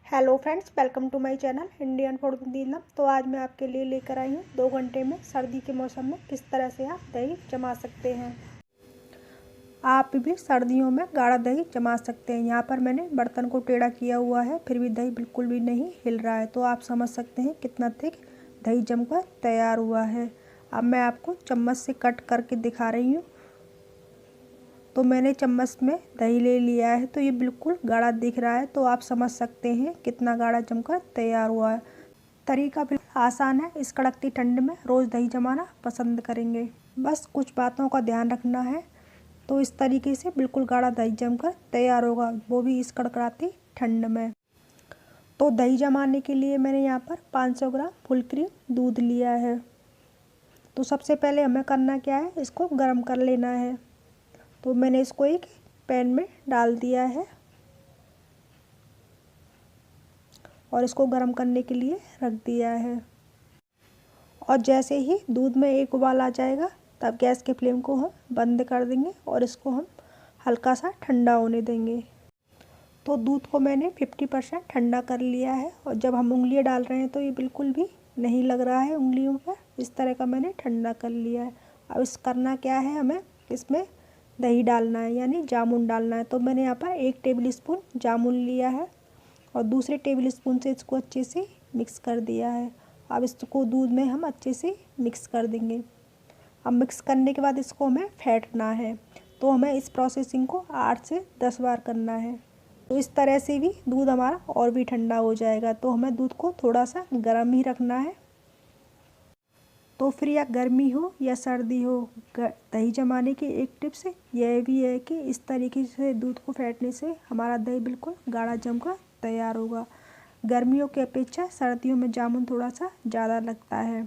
Hello friends, welcome to my channel Indian food Neelam. तो आज मैं आपके लिए लेकर आई हूँ 2 घंटे में सर्दी के मौसम में किस तरह से आप दही जमा सकते हैं। आप भी सर्दियों में गाढ़ा दही जमा सकते हैं। यहाँ पर मैंने बर्तन को टेढ़ा किया हुआ है, फिर भी दही बिल्कुल भी नहीं हिल रहा है। तो आप समझ सकते हैं कितना थिक दही जमकर तैयार हुआ है। अब मैं आपको चम्मच से कट करके दिखा रही हूँ। तो मैंने चम्मच में दही ले लिया है, तो ये बिल्कुल गाढ़ा दिख रहा है। तो आप समझ सकते हैं कितना गाढ़ा जमकर तैयार हुआ है। तरीका बिल्कुल आसान है। इस कड़कती ठंड में रोज़ दही जमाना पसंद करेंगे। बस कुछ बातों का ध्यान रखना है। तो इस तरीके से बिल्कुल गाढ़ा दही जमकर तैयार होगा, वो भी इस कड़कड़ाती ठंड में। तो दही जमाने के लिए मैंने यहाँ पर 500 ग्राम फुल क्रीम दूध लिया है। तो सबसे पहले हमें करना क्या है, इसको गर्म कर लेना है। तो मैंने इसको एक पैन में डाल दिया है और इसको गर्म करने के लिए रख दिया है। और जैसे ही दूध में एक उबाल आ जाएगा, तब गैस के फ्लेम को हम बंद कर देंगे और इसको हम हल्का सा ठंडा होने देंगे। तो दूध को मैंने 50% ठंडा कर लिया है और जब हम उंगलियां डाल रहे हैं तो ये बिल्कुल भी नहीं लग रहा है उंगलियों पर। इस तरह का मैंने ठंडा कर लिया है। अब इस करना क्या है, हमें इसमें दही डालना है, यानी जामुन डालना है। तो मैंने यहाँ पर 1 टेबल स्पून जामुन लिया है और दूसरे टेबल स्पून से इसको अच्छे से मिक्स कर दिया है। अब इसको दूध में हम अच्छे से मिक्स कर देंगे। अब मिक्स करने के बाद इसको हमें फेंटना है। तो हमें इस प्रोसेसिंग को 8 से 10 बार करना है। तो इस तरह से भी दूध हमारा और भी ठंडा हो जाएगा। तो हमें दूध को थोड़ा सा गर्म ही रखना है। तो फिर या गर्मी हो या सर्दी हो, दही जमाने की एक टिप्स यह भी है कि इस तरीके से दूध को फेंटने से हमारा दही बिल्कुल गाढ़ा जमकर तैयार होगा। गर्मियों की अपेक्षा सर्दियों में जामुन थोड़ा सा ज़्यादा लगता है।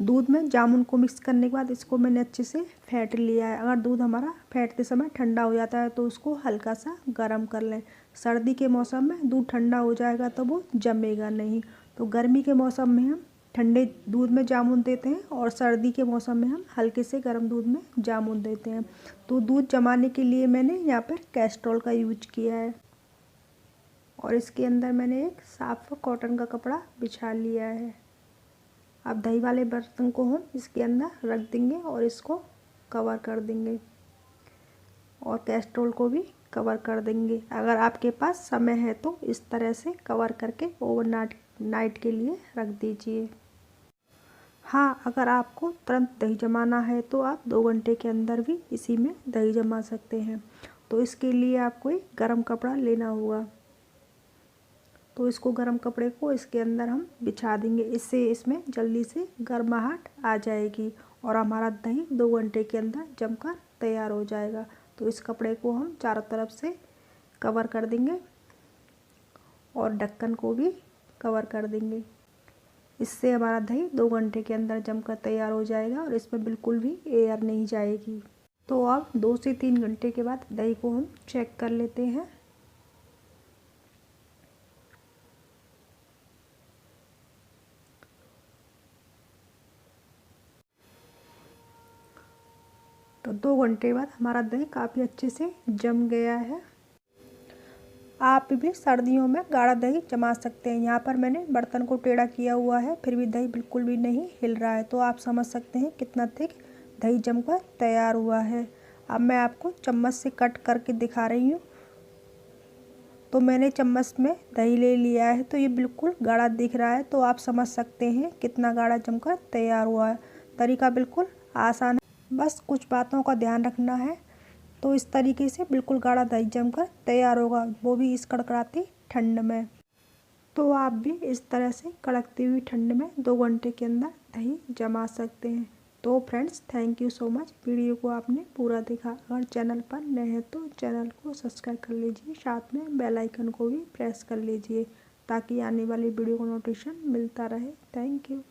दूध में जामुन को मिक्स करने के बाद इसको मैंने अच्छे से फेंट लिया है। अगर दूध हमारा फेंटते समय ठंडा हो जाता है तो उसको हल्का सा गर्म कर लें। सर्दी के मौसम में दूध ठंडा हो जाएगा तो वो जमेगा नहीं। तो गर्मी के मौसम में हम ठंडे दूध में जामुन देते हैं और सर्दी के मौसम में हम हल्के से गर्म दूध में जामुन देते हैं। तो दूध जमाने के लिए मैंने यहाँ पर कैस्ट्रॉल का यूज किया है और इसके अंदर मैंने एक साफ कॉटन का कपड़ा बिछा लिया है। अब दही वाले बर्तन को हम इसके अंदर रख देंगे और इसको कवर कर देंगे और कैस्ट्रोल को भी कवर कर देंगे। अगर आपके पास समय है तो इस तरह से कवर करके ओवरनाइट के लिए रख दीजिए। हाँ, अगर आपको तुरंत दही जमाना है तो आप 2 घंटे के अंदर भी इसी में दही जमा सकते हैं। तो इसके लिए आपको एक गर्म कपड़ा लेना होगा। तो इसको गर्म कपड़े को इसके अंदर हम बिछा देंगे। इससे इसमें जल्दी से गर्माहट आ जाएगी और हमारा दही 2 घंटे के अंदर जमकर तैयार हो जाएगा। तो इस कपड़े को हम चारों तरफ से कवर कर देंगे और ढक्कन को भी कवर कर देंगे। इससे हमारा दही 2 घंटे के अंदर जमकर तैयार हो जाएगा और इसमें बिल्कुल भी एयर नहीं जाएगी। तो अब 2 से 3 घंटे के बाद दही को हम चेक कर लेते हैं। तो 2 घंटे बाद हमारा दही काफ़ी अच्छे से जम गया है। आप भी सर्दियों में गाढ़ा दही जमा सकते हैं। यहाँ पर मैंने बर्तन को टेढ़ा किया हुआ है, फिर भी दही बिल्कुल भी नहीं हिल रहा है। तो आप समझ सकते हैं कितना थिक दही जमकर तैयार हुआ है। अब मैं आपको चम्मच से कट करके दिखा रही हूँ। तो मैंने चम्मच में दही ले लिया है, तो ये बिल्कुल गाढ़ा दिख रहा है। तो आप समझ सकते हैं कितना गाढ़ा जमकर तैयार हुआ है। तरीका बिल्कुल आसान है। बस कुछ बातों का ध्यान रखना है। तो इस तरीके से बिल्कुल गाढ़ा दही जमकर तैयार होगा, वो भी इस कड़कड़ाती ठंड में। तो आप भी इस तरह से कड़कती हुई ठंड में 2 घंटे के अंदर दही जमा सकते हैं। तो friends, thank you so much. Video को आपने पूरा देखा। अगर चैनल पर नए हैं तो चैनल को सब्सक्राइब कर लीजिए, साथ में बेल आइकन को भी प्रेस कर लीजिए ताकि आने वाली वीडियो को नोटिफिकेशन मिलता रहे। Thank you.